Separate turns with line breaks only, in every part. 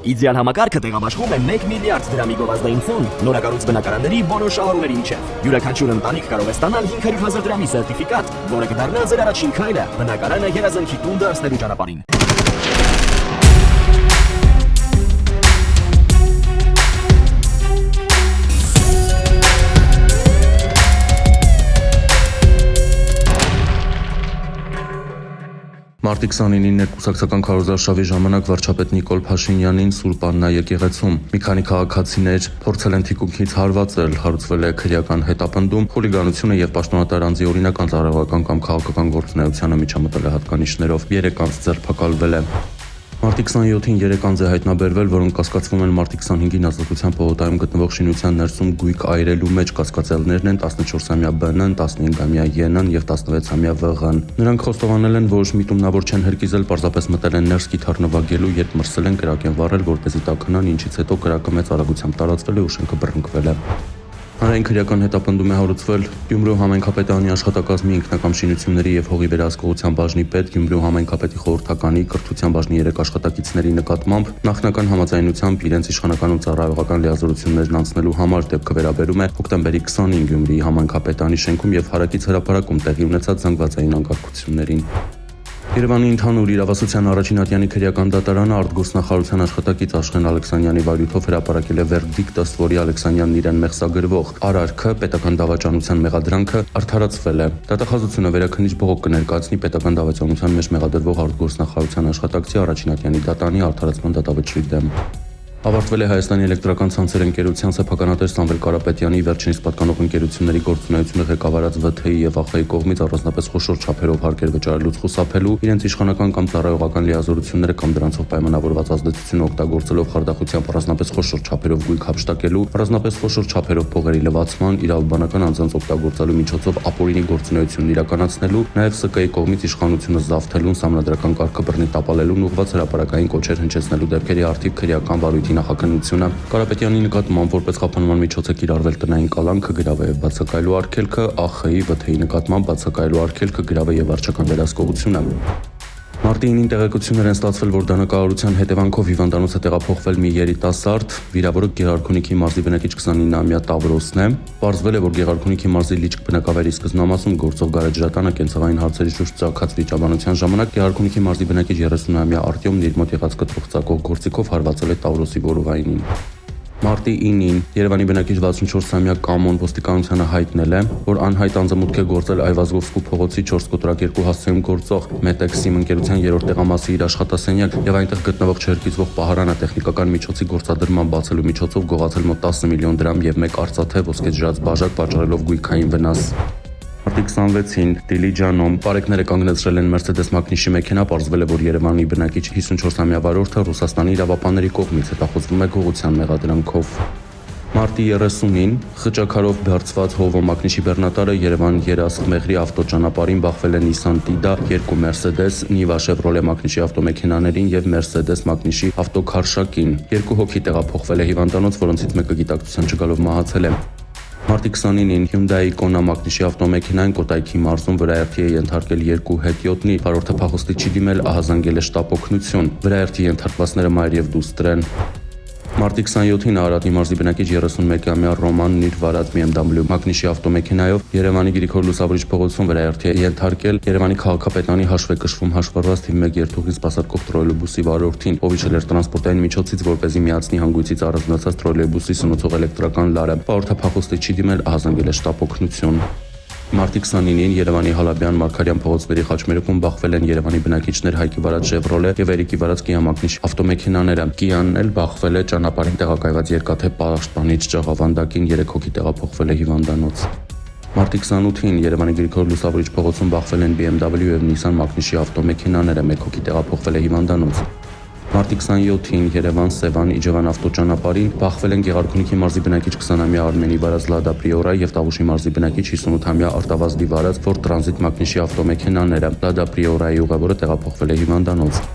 Իդեալ համակարգը տեղաբաշխում է 1 միլիարդ դրամի գովազդային ֆոնդ նորակառույց բնակարանների բոլոր շահառուների միջև։ Յուրաքանչյուր ընտանիք կարող է ստանալ 500,000 դրամի սերտիֆիկատ, որը կդառնա ձեր առաջին քայլը բնակարանը երազանքի տուն դարձնելու ճանապարհին։
Մարտի 29-ին ներկուսակցական քարոզարշավի ժամանակ վարչապետ Նիկոլ Փաշինյանին Սուրբ Աննա եկեղեցում մի քանի քաղաքացիներ փորձել են թիկունքից հարվածել, հարուցվել է քրեական հետապնդում, խուլիգանությունը եւ պաշտոնատար անձի օրինական ծառայողական կամ քաղաքական գործունեությանը միջամտել է հատկանիշներով, 3 անձ ձերբակալվել է։ Մարտի 27-ին 3 անձ է հայտնաբերվել, որոնք կասկածվում են մարտի 25-ին Ազատության պողոտայում գտնվող շինության ներսում գույք այրելու մեջ։ Կասկածյալներն են 14-ամյա Բ-ն, 15-ամյա Ե-ն եւ 16-ամյա Վ-ն։ Նրանք խոստովանել են, որ միտումնավոր չեն հրկիզել, պարզապես մտել են ներս կիթառ նվագելու, երբ մրսել են, կրակ են վառել, որպեսզի տաքանան, ինչից հետո կրակը մեծ արագությամբ տարածվել է ու շենքը բռնկվել է։ Հանրային քրեական հետապնդում է հարուցվել Գյումրու համայնքապետարանի աշխատակազմի ինքնակամ շինությունների եւ հողի վերահսկողության բաժնի պետ, Գյումրու համայնքապետի խորհրդականի կրթության բաժնի 3 աշխատակիցների նկատմամբ նախնական համաձայնությամբ իրենց իշխանական ու ծառայողական լիազորություններն անցնելու համար դեպքը վերաբերում է հոկտեմբերի 20-ին Գյումրիի համայնքապետարանի շենքում եւ հարակից հրապարակում տեղի ունեցած զանգվածային անկարգություններին։ Երևանի ընդհանուր իրավասության առաջին ատյանի քրեական դատարանը արտգործնախարարության աշխատակից Աշխեն Ալեքսանյանի վարույթով հրապարակել է վերդիկտ, ըստ որի Ալեքսանյանն իրեն մեղսագրվող արարքը պետական դավաճանության մեղադրանքը արդարացվել է։ Դատախազությունը վերաքննիչ բողոք կներկայացնի պետական դավաճանության մեջ մեղադրվող արտգործնախարարության աշխատակցի առաջին ատյանի դատարանի արդարացման դատավճռի դեմ։ Ավարտվել է Հայաստանի էլեկտրական ցանցեր ընկերության սեփականատեր Սամվել Կարապետյանի վերջինիս պատկանող ընկերությունների գործունեությունը ղեկավարած ՎԹ-ի եւ ԱԽ-ի կողմից առանձնապես խոշոր չափերով հարկեր վճարելուց խուսափելու, իրենց իշխանական կամ ծառայողական լիազորությունները կամ դրանցով պայմանավորված ազդեցությունը օգտագործելով խարդախությամբ առանձնապես խոշոր չափերով գույք հափշտակելու, առանձնապես խոշոր չափերով փողերի լվացման, իրավաբանական անձանց օգտագործելու միջոցով ապօրինի գործունեությունն իրականացնելու, նաեւ ՍԿ-ի կողմից իշխանությունը զավթելուն, սահմանադրական կարգը բռնի տապալելուն ուղղված հրապարակային կոչեր հնչեցնելու դեպքերի առթիվ քրեական վարույթի նախաքննությունը Կարապետյանի նկատմամբ որպես խափանման միջոց է կիրառվել տնային կալանքը, գրավը եւ բացակայելու արգելքը, ԱԽ-ի, ՎԹ-ի նկատմամբ բացակայելու արգելքը, գրավը եւ վարչական վերահսկողությունը։ Մարտի 9-ին տեղեկություններ են ստացվել, որ դանակահարության հետևանքով հիվանդանոց է տեղափոխվել մի երիտասարդ, վիրավորը Գեղարքունիքի մարզի բնակիչ 29-ամյա Տավրոսն է։ Պարզվել է, որ Գեղարքունիքի մարզի Լիճք բնակավայրի սկզբնամասում գործող գարեջրատանը կենցաղային հարցերի շուրջ ծագած վիճաբանության ժամանակ Գեղարքունիքի մարզի բնակիչ 30-ամյա Արտյոմն իր մոտ եղած կտրուկ ծակող գործիքով հարվածել է Տավրոսի որովայնին։ Մարտի 9-ին Երևանի բնակիչ 64-ամյա Կամոն ոստիկանությանը հայտնել է, որ անհայտ անձը մուտք է գործել Այվազգովսկու փողոցի 4/2 հասցեում գործող Մետեքսիմ ընկերության 3-րդ տեղամասի իր աշխատասենյակ եւ այնտեղ գտնվող չհրկիզվող պահարանը տեխնիկական միջոցի գործադրման բացելու միջոցով գողացել մոտ 10 միլիոն դրամ եւ 1 արծաթե ոսկեջրած բաժակ, պատճառելով գույքային վնաս։ Մարտի 26-ին Դիլիջանում պարեկները կանգնեցրել են Mercedes Magnus-ի մեքենա, պարզվել է, որ Երևանի բնակիչ 54-ամյա վարորդը Ռուսաստանի իրավապահների կողմից հետախուզվում է գողության մեղադրանքով։ Մարտի 30-ին խճաքարով բարձված Հովո Magnus-ի բեռնատարը Երևան-Երաստ-Մեղրի ավտոճանապարհին բախվել է Nissan Tida, 2 Mercedes, Niva Chevrolet Magnus-ի ավտոմեքենաներին եւ Mercedes Magnus-ի ավտոքարշակին։ 2 հոգի տեղափոխվել է հիվանդանոց, որոնցից մեկը գիտակցության չգալով մահացել է։ Մարտի 29-ին Hyundai Kona Magnus-ի ավտոմեքենան Կոտայքի մարզում վրայերթի է ենթարկել 2 հետիոտնի, վարորդը փախուստի չի դիմել, ահազանգել է շտապ օգնություն։ Վրայերթի ենթարկվածները մայր եւ դուստր են։ Մարտի 27-ին Արարատի մարզի բնակիչ 31-ամյա Ռոմանն իր վարած BMW Magnus-ի ավտոմեքենայով Երևանի Գրիգոր Լուսավորիչ փողոցում վրայերթի է ենթարկել Երևանի քաղաքապետարանի հաշվեկշռում հաշվառված թիվ 1 երթուղին սպասարկող տրոլեյբուսի վարորդին, ով իջել էր տրանսպորտային միջոցից, որպեսզի միացնի հանգույցից առանձնացած տրոլեյբուսի սնուցող էլեկտրական լարը։ Վարորդը փախուստի չի դիմել, ահազանգել է շտապ օգնություն։ Մարտի 29-ին Երևանի Հալաբյան Մարգարյան փողոցների խաչմերուկում բախվել են Երևանի բնակիչներ Հայկի վարած Chevrolet եւ Էրիկի վարած Kia Magnus ավտոմեքենաները։ Կիանն էլ բախվել է ճանապարհին տեղակայված երկաթե պաշտպանիչ ճաղավանդակին, 3 հոգի տեղափոխվել է հիվանդանոց։ Մարտի 28-ին Երևանի Գրիգոր Լուսավորիչ փողոցում բախվել են BMW եւ Nissan Magnus-ի ավտոմեքենաները, 1 հոգի տեղափոխվել է հիվանդանոց։ Մարտի 27-ին Երևան-Սևան-Իջևան ավտոճանապարհին բախվել են Գեղարքունիքի մարզի բնակիչ 20-ամյա Արմենի վարած Lada Priora եւ Տավուշի մարզի բնակիչ 58-ամյա Արտավազդի վարած Ford Transit Magnus-ի ավտոմեքենաները։ Lada Priora-ի ուղևորը տեղափոխվել է հիվանդանոց։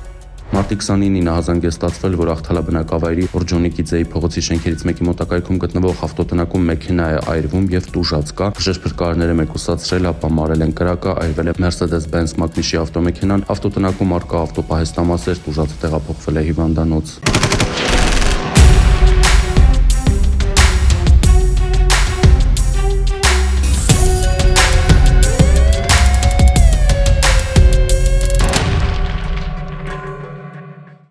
Մարտի 29-ին ահազանգ է ստացվել, որ Աղթալա բնակավայրի Օրջոնիկիձեի փողոցի շենքերից մեկի մոտակայքում գտնվող ավտոտնակում մեքենա է այրվում եւ տուժած կա։ Ժեշփրկարները մեկուսացրել, ապա մարել են կրակը, այրվել է Mercedes-Benz Magnus-ի ավտոմեքենան, ավտոտնակում արկա ավտոպահեստամասեր, տուժածը տեղափոխվել է հիվանդանոց։